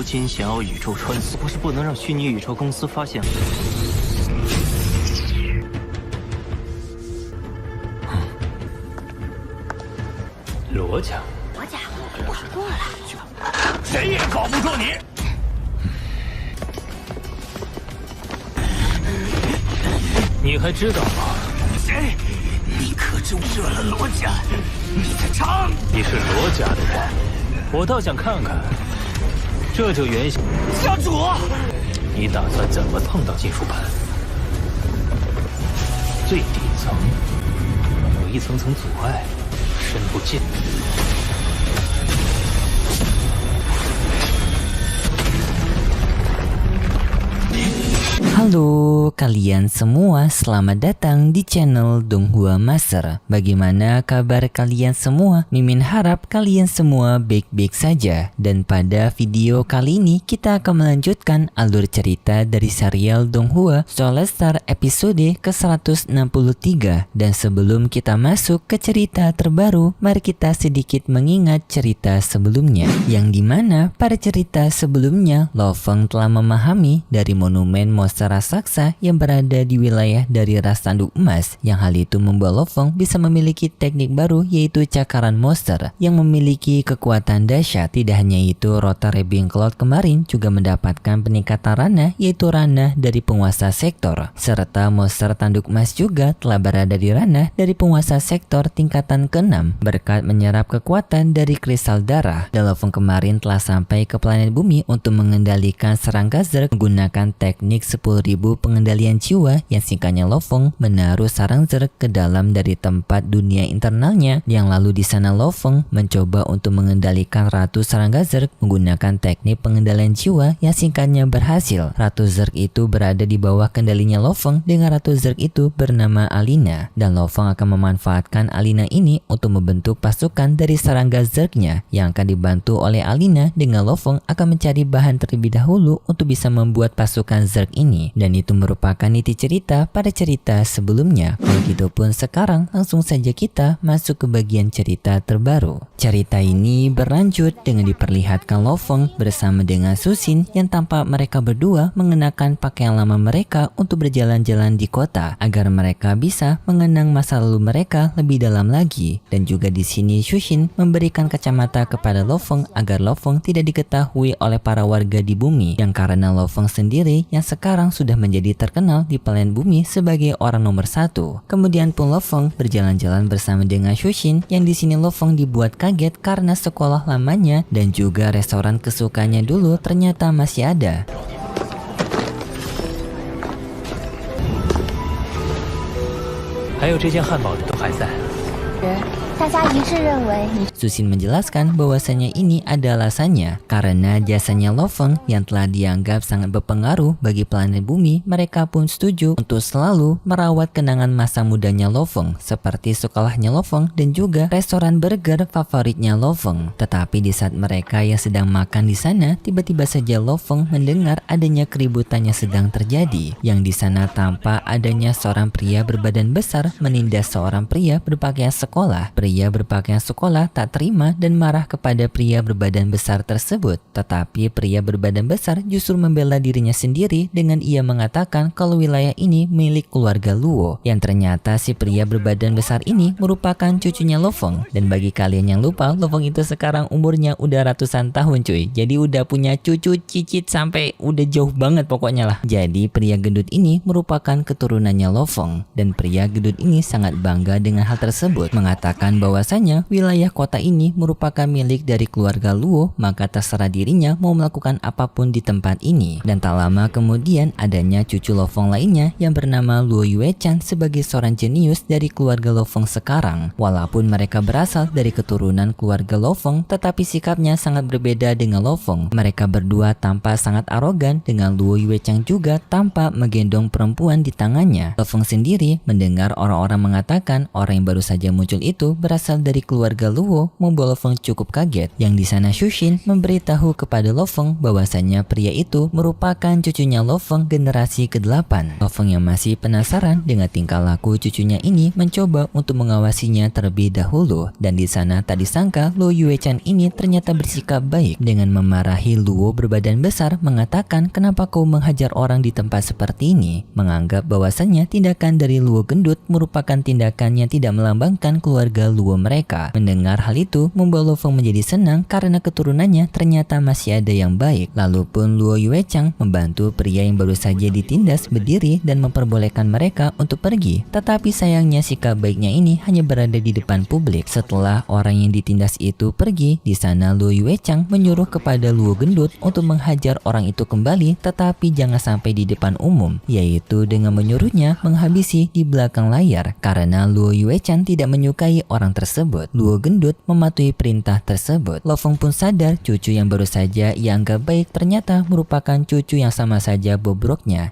如今想要宇宙穿梭，不是不能让虚拟宇宙公司发现。罗家，罗家，我过来，谁也搞不住你。你还知道吗？谁？你可是惹了罗家！你在唱？你是罗家的人，我倒想看看，这就原先家主，你打算怎么碰到金属盘？最底层有一层层阻碍，深不见底。Halo kalian semua, selamat datang di channel Donghua Master. Bagaimana kabar kalian semua? Mimin harap kalian semua baik-baik saja. Dan pada video kali ini kita akan melanjutkan alur cerita dari serial Donghua Soulstar episode ke-163. Dan sebelum kita masuk ke cerita terbaru, mari kita sedikit mengingat cerita sebelumnya, yang dimana pada cerita sebelumnya Lo Feng telah memahami dari monumen monster raksasa yang berada di wilayah dari ras tanduk emas, yang hal itu membuat Lo Feng bisa memiliki teknik baru, yaitu cakaran monster yang memiliki kekuatan dahsyat. Tidak hanya itu, Rota Rebel Cloud kemarin juga mendapatkan peningkatan ranah, yaitu ranah dari penguasa sektor, serta monster tanduk emas juga telah berada di ranah dari penguasa sektor tingkatan ke-6 berkat menyerap kekuatan dari kristal darah. Dan Lo Feng kemarin telah sampai ke planet bumi untuk mengendalikan serangga Zerg menggunakan teknik 10.000 pengendalian jiwa, yang singkatnya Lo Feng menaruh sarang Zerg ke dalam dari tempat dunia internalnya, yang lalu di sana Lo Feng mencoba untuk mengendalikan ratu serangga Zerg menggunakan teknik pengendalian jiwa, yang singkatnya berhasil. Ratu Zerg itu berada di bawah kendalinya Lo Feng dengan ratu Zerg itu bernama Alina, dan Lo Feng akan memanfaatkan Alina ini untuk membentuk pasukan dari serangga Zergnya, yang akan dibantu oleh Alina. Dengan Lo Feng akan mencari bahan terlebih dahulu untuk bisa membuat pasukan Zerg ini, dan itu merupakan niti cerita pada cerita sebelumnya. Kalau gitu pun sekarang langsung saja kita masuk ke bagian cerita terbaru. Cerita ini berlanjut dengan diperlihatkan Lo Feng bersama dengan Susin, yang tampak mereka berdua mengenakan pakaian lama mereka untuk berjalan-jalan di kota agar mereka bisa mengenang masa lalu mereka lebih dalam lagi. Dan juga di sini Susin memberikan kacamata kepada Lo Feng agar Lo Feng tidak diketahui oleh para warga di bumi, yang karena Lo Feng sendiri yang sekarang sudah menjadi terkenal di planet bumi sebagai orang nomor 1. Kemudian pun Lo Feng berjalan-jalan bersama dengan Shushin, yang di sini Lo Feng dibuat kaget karena sekolah lamanya dan juga restoran kesukaannya dulu ternyata masih ada. Susin menjelaskan bahwasanya ini ada alasannya, karena jasanya Lo Feng yang telah dianggap sangat berpengaruh bagi planet bumi. Mereka pun setuju untuk selalu merawat kenangan masa mudanya Lo Feng, seperti sekolahnya Lo Feng dan juga restoran burger favoritnya Lo Feng. Tetapi di saat mereka yang sedang makan di sana, tiba-tiba saja Lo Feng mendengar adanya keributan yang sedang terjadi, yang di sana tampak adanya seorang pria berbadan besar menindas seorang pria berpakaian sekolah. Pria berpakaian sekolah tak terima dan marah kepada pria berbadan besar tersebut. Tetapi pria berbadan besar justru membela dirinya sendiri dengan ia mengatakan kalau wilayah ini milik keluarga Luo, yang ternyata si pria berbadan besar ini merupakan cucunya Lo Feng. Dan bagi kalian yang lupa, Lo Feng itu sekarang umurnya udah ratusan tahun cuy, jadi udah punya cucu cicit sampai udah jauh banget pokoknya lah. Jadi pria gendut ini merupakan keturunannya Lo Feng, dan pria gendut ini sangat bangga dengan hal tersebut, mengatakan bahwasanya wilayah kota ini merupakan milik dari keluarga Luo, maka terserah dirinya mau melakukan apapun di tempat ini. Dan tak lama kemudian adanya cucu Lo Feng lainnya yang bernama Luo Yuechan sebagai seorang jenius dari keluarga Lo Feng sekarang. Walaupun mereka berasal dari keturunan keluarga Lo Feng, tetapi sikapnya sangat berbeda dengan Lo Feng. Mereka berdua tampak sangat arogan, dengan Luo Yuechan juga tampak menggendong perempuan di tangannya. Lo Feng sendiri mendengar orang-orang mengatakan orang yang baru saja muncul itu berasal dari keluarga Luo membuat Lo Feng cukup kaget. Yang di sana Shushin memberitahu kepada Lo Feng bahwasanya pria itu merupakan cucunya Lo Feng generasi ke-8. Lo Feng yang masih penasaran dengan tingkah laku cucunya ini mencoba untuk mengawasinya terlebih dahulu, dan di sana tak disangka Luo Yuechan ini ternyata bersikap baik dengan memarahi Luo berbadan besar, mengatakan kenapa kau menghajar orang di tempat seperti ini, menganggap bahwasannya tindakan dari Luo gendut merupakan tindakan yang tidak melambangkan keluarga Luo mereka. Mendengar hal itu membuat Lo Feng menjadi senang karena keturunannya ternyata masih ada yang baik. Lalu pun Luo Yuechang membantu pria yang baru saja ditindas berdiri dan memperbolehkan mereka untuk pergi. Tetapi sayangnya sikap baiknya ini hanya berada di depan publik. Setelah orang yang ditindas itu pergi, di sana Luo Yuechang menyuruh kepada Luo gendut untuk menghajar orang itu kembali, tetapi jangan sampai di depan umum, yaitu dengan menyuruhnya menghabisi di belakang layar. Karena Luo Yuechan tidak menyukai orang tersebut, Luo gendut mematuhi perintah tersebut. Lo Feng pun sadar cucu yang baru saja ia anggap baik ternyata merupakan cucu yang sama saja bobroknya.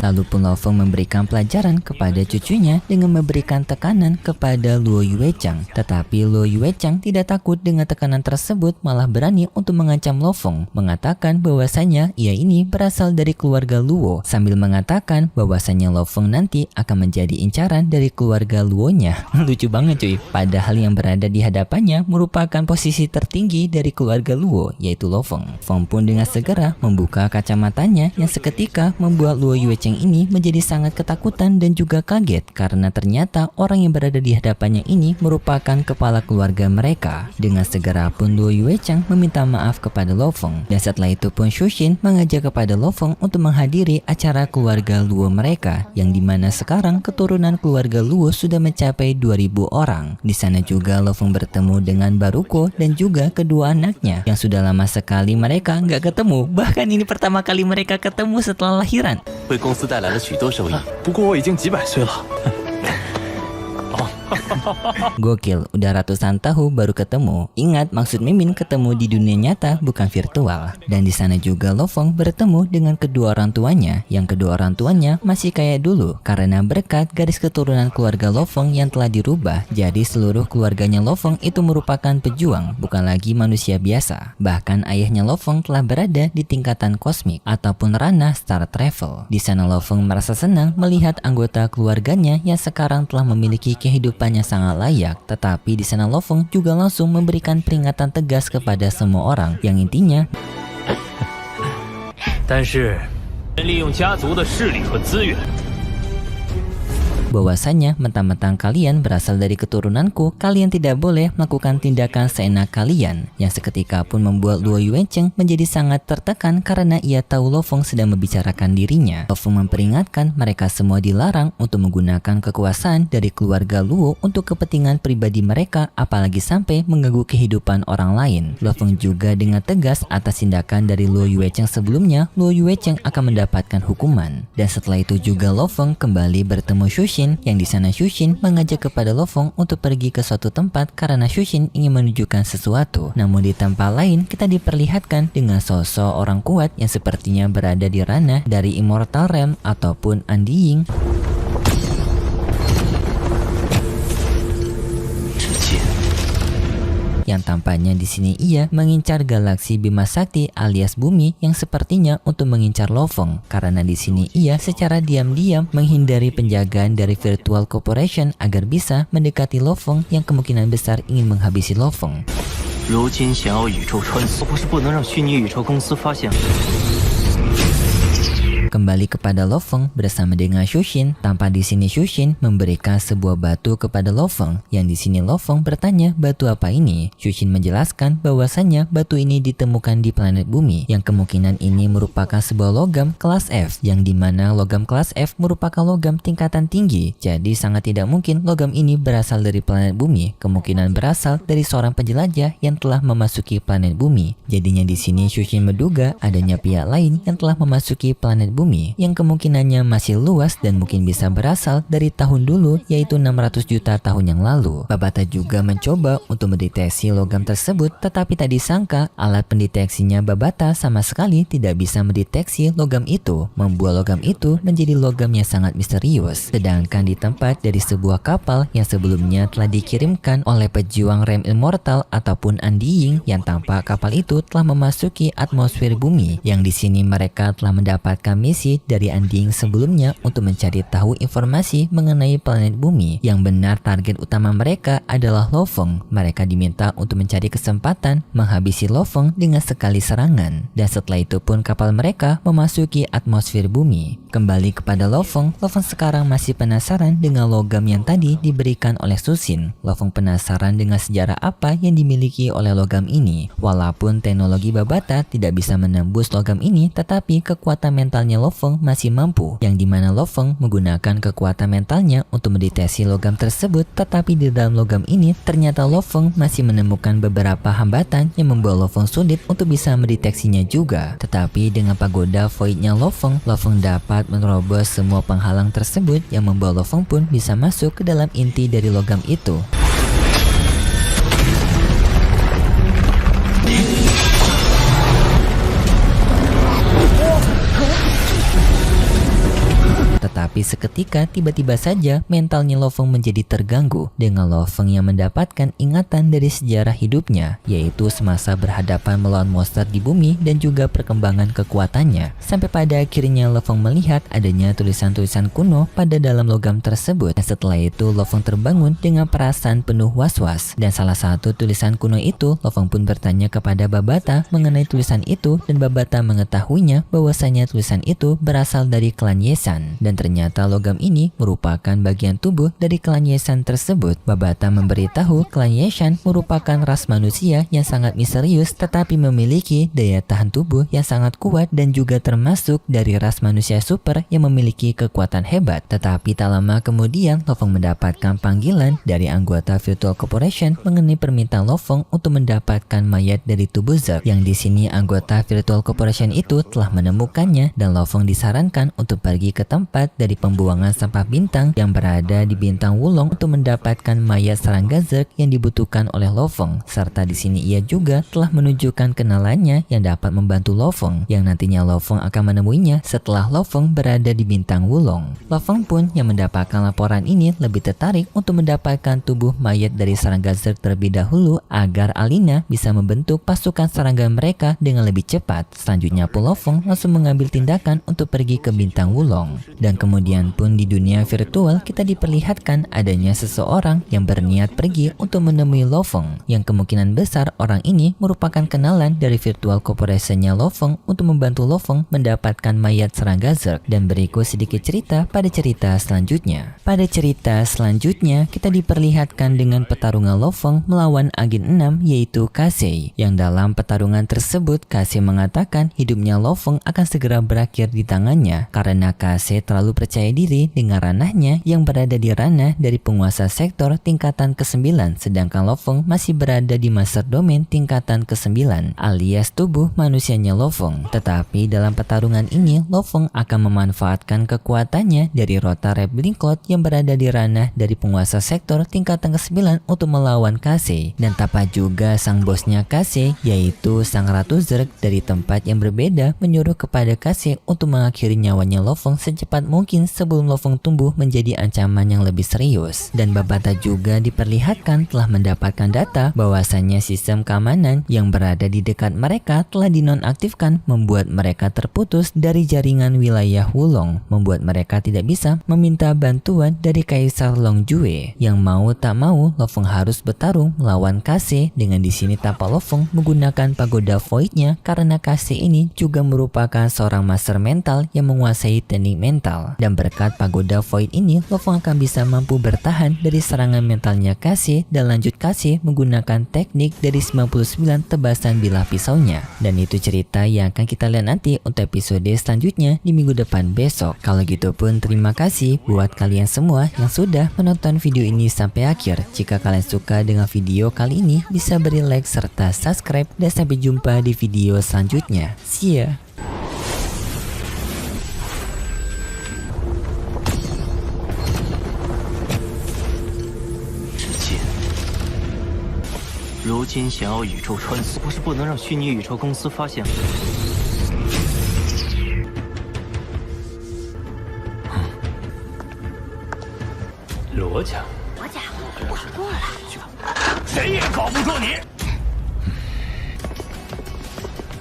Lalu pun Lo Feng memberikan pelajaran kepada cucunya dengan memberikan tekanan kepada Luo Yuechang. Tetapi Luo Yuechang tidak takut dengan tekanan tersebut, malah berani untuk mengancam Lo Feng, mengatakan bahwasanya ia ini berasal dari keluarga Luo, sambil mengatakan bahwasanya Lo Feng nanti akan menjadi incaran dari keluarga Luo-nya. Lucu banget cuy, padahal yang berada di hadapannya merupakan posisi tertinggi dari keluarga Luo, yaitu Lo Feng. Feng pun dengan segera membuka kacamatanya yang seketika membuat Luo Yuechang ini menjadi sangat ketakutan dan juga kaget karena ternyata orang yang berada di hadapannya ini merupakan kepala keluarga mereka. Dengan segera pun Luo Yuechang meminta maaf kepada Lo Feng, dan setelah itu pun Shushin mengajak kepada Lo Feng untuk menghadiri acara keluarga Luo mereka, yang dimana sekarang keturunan keluarga Luo sudah mencapai 2000 orang. Di sana juga Lo Feng bertemu dengan Baruko dan juga kedua anaknya yang sudah lama sekali mereka nggak ketemu. Bahkan ini pertama kali mereka ketemu setelah lahiran. 为公司带来了许多收益。不过我已经几百岁了。 Gokil, udah ratusan tahun baru ketemu. Ingat, maksud Mimin ketemu di dunia nyata bukan virtual. Dan di sana juga Lo Feng bertemu dengan kedua orang tuanya, yang kedua orang tuanya masih kayak dulu karena berkat garis keturunan keluarga Lo Feng yang telah dirubah. Jadi seluruh keluarganya Lo Feng itu merupakan pejuang, bukan lagi manusia biasa. Bahkan ayahnya Lo Feng telah berada di tingkatan kosmik ataupun ranah star travel. Di sana Lo Feng merasa senang melihat anggota keluarganya yang sekarang telah memiliki kehidupan sangat layak. Tetapi di sana Lo Feng juga langsung memberikan peringatan tegas kepada semua orang, yang intinya 但是利用家族的势力和资源， bahwasanya mentang-mentang kalian berasal dari keturunanku, kalian tidak boleh melakukan tindakan seenak kalian. Yang seketika pun membuat Luo Yuechang menjadi sangat tertekan karena ia tahu Lo Feng sedang membicarakan dirinya. Lo Feng memperingatkan mereka semua dilarang untuk menggunakan kekuasaan dari keluarga Luo untuk kepentingan pribadi mereka, apalagi sampai mengganggu kehidupan orang lain. Lo Feng juga dengan tegas atas tindakan dari Luo Yuechang sebelumnya, Luo Yuechang akan mendapatkan hukuman. Dan setelah itu juga Lo Feng kembali bertemu Shushin, yang di sana Shushin mengajak kepada Lo Feng untuk pergi ke suatu tempat karena Shushin ingin menunjukkan sesuatu. Namun di tempat lain kita diperlihatkan dengan sosok orang kuat yang sepertinya berada di ranah dari Immortal Realm ataupun Undying. Yang tampaknya di sini ia mengincar galaksi Bima Sakti alias bumi yang sepertinya untuk mengincar Lo Feng, karena di sini ia secara diam-diam menghindari penjagaan dari Virtual Corporation agar bisa mendekati Lo Feng yang kemungkinan besar ingin menghabisi Lo Feng. 如今想要宇宙穿梭，不是不能让虚拟宇宙公司发现。 Kembali kepada Lo Feng bersama dengan Shushin. Tanpa di sini Shushin memberikan sebuah batu kepada Lo Feng, yang di sini Lo Feng bertanya batu apa ini. Shushin menjelaskan bahwasannya batu ini ditemukan di planet bumi, yang kemungkinan ini merupakan sebuah logam kelas F, yang dimana logam kelas F merupakan logam tingkatan tinggi. Jadi sangat tidak mungkin logam ini berasal dari planet bumi, kemungkinan berasal dari seorang penjelajah yang telah memasuki planet bumi. Jadinya di sini Shushin menduga adanya pihak lain yang telah memasuki planet bumi yang kemungkinannya masih luas dan mungkin bisa berasal dari tahun dulu, yaitu 600 juta tahun yang lalu. Babata juga mencoba untuk mendeteksi logam tersebut, tetapi tak disangka alat pendeteksinya Babata sama sekali tidak bisa mendeteksi logam itu, membuat logam itu menjadi logam yang sangat misterius. Sedangkan di tempat dari sebuah kapal yang sebelumnya telah dikirimkan oleh pejuang rem immortal ataupun Undying, yang tampak kapal itu telah memasuki atmosfer bumi, yang di sini mereka telah mendapatkan misi dari Undying sebelumnya untuk mencari tahu informasi mengenai planet bumi. Yang benar target utama mereka adalah Lo Feng. Mereka diminta untuk mencari kesempatan menghabisi Lo Feng dengan sekali serangan, dan setelah itu pun kapal mereka memasuki atmosfer bumi. Kembali kepada Lo Feng sekarang masih penasaran dengan logam yang tadi diberikan oleh Susin. Lo Feng penasaran dengan sejarah apa yang dimiliki oleh logam ini. Walaupun teknologi Babata tidak bisa menembus logam ini, tetapi kekuatan mentalnya Lo Feng masih mampu, yang dimana Lo Feng menggunakan kekuatan mentalnya untuk mendeteksi logam tersebut. Tetapi di dalam logam ini ternyata Lo Feng masih menemukan beberapa hambatan yang membuat Lo Feng sulit untuk bisa mendeteksinya juga. Tetapi dengan pagoda voidnya Lo Feng dapat menerobos semua penghalang tersebut, yang membuat Lo Feng pun bisa masuk ke dalam inti dari logam itu. Tetapi seketika tiba-tiba saja mentalnya Lo Feng menjadi terganggu dengan Lo Feng yang mendapatkan ingatan dari sejarah hidupnya, yaitu semasa berhadapan melawan monster di bumi dan juga perkembangan kekuatannya. Sampai pada akhirnya Lo Feng melihat adanya tulisan-tulisan kuno pada dalam logam tersebut, dan setelah itu Lo Feng terbangun dengan perasaan penuh was-was. Dan salah satu tulisan kuno itu, Lo Feng pun bertanya kepada Babata mengenai tulisan itu, dan Babata mengetahuinya bahwasanya tulisan itu berasal dari klan Yesan. Dan ternyata logam ini merupakan bagian tubuh dari klan Yesan tersebut. Babata memberitahu klan Yesan merupakan ras manusia yang sangat misterius, tetapi memiliki daya tahan tubuh yang sangat kuat dan juga termasuk dari ras manusia super yang memiliki kekuatan hebat. Tetapi tak lama kemudian Lo Feng mendapatkan panggilan dari anggota Virtual Corporation mengenai permintaan Lo Feng untuk mendapatkan mayat dari tubuh Zerg, yang di sini anggota Virtual Corporation itu telah menemukannya, dan Lo Feng disarankan untuk pergi ke tempat dari pembuangan sampah bintang yang berada di bintang Wulong untuk mendapatkan mayat serangga Zerg yang dibutuhkan oleh Lo Feng. Serta di sini ia juga telah menunjukkan kenalannya yang dapat membantu Lo Feng, yang nantinya Lo Feng akan menemuinya setelah Lo Feng berada di bintang Wulong. Lo Feng pun yang mendapatkan laporan ini lebih tertarik untuk mendapatkan tubuh mayat dari serangga Zerg terlebih dahulu agar Alina bisa membentuk pasukan serangga mereka dengan lebih cepat. Selanjutnya pun Lo Feng langsung mengambil tindakan untuk pergi ke bintang Wulong. Dan kemudian pun di dunia virtual kita diperlihatkan adanya seseorang yang berniat pergi untuk menemui Lo Feng, yang kemungkinan besar orang ini merupakan kenalan dari Virtual Corporation-nya Lo Feng untuk membantu Lo Feng mendapatkan mayat serangga Zerg. Dan berikut sedikit cerita pada cerita selanjutnya. Pada cerita selanjutnya kita diperlihatkan dengan pertarungan Lo Feng melawan agen 6 yaitu Casey, yang dalam pertarungan tersebut Casey mengatakan hidupnya Lo Feng akan segera berakhir di tangannya karena Casey terlalu percaya diri dengan ranahnya yang berada di ranah dari penguasa sektor tingkatan ke-9, sedangkan Lo Feng masih berada di master domain tingkatan ke-9 alias tubuh manusianya Lo Feng. Tetapi dalam pertarungan ini Lo Feng akan memanfaatkan kekuatannya dari Rota Red Blinkcloud yang berada di ranah dari penguasa sektor tingkatan ke-9 untuk melawan Casey. Dan tapak juga sang bosnya Casey yaitu sang Ratu Zerg dari tempat yang berbeda menyuruh kepada Casey untuk mengakhiri nyawanya Lo Feng secepat mungkin sebelum Lo Feng tumbuh menjadi ancaman yang lebih serius. Dan Babata juga diperlihatkan telah mendapatkan data bahwasannya sistem keamanan yang berada di dekat mereka telah dinonaktifkan, membuat mereka terputus dari jaringan wilayah Wulong, membuat mereka tidak bisa meminta bantuan dari Kaisar Longjue. Yang mau tak mau Lo Feng harus bertarung melawan Casey, dengan di sini tapak Lo Feng menggunakan pagoda voidnya karena Casey ini juga merupakan seorang master mental yang menguasai teknik mental. Dan berkat pagoda void ini Lo Feng akan bisa mampu bertahan dari serangan mentalnya Casey, dan lanjut Casey menggunakan teknik dari 99 tebasan bilah pisaunya. Dan itu cerita yang akan kita lihat nanti untuk episode selanjutnya di minggu depan besok. Kalau gitu pun terima kasih buat kalian semua yang sudah menonton video ini sampai akhir. Jika kalian suka dengan video kali ini bisa beri like serta subscribe, dan sampai jumpa di video selanjutnya. See ya. 心想要宇宙穿梭，不是不能让虚拟宇宙公司发现。罗家，我过来。谁也搞不住你。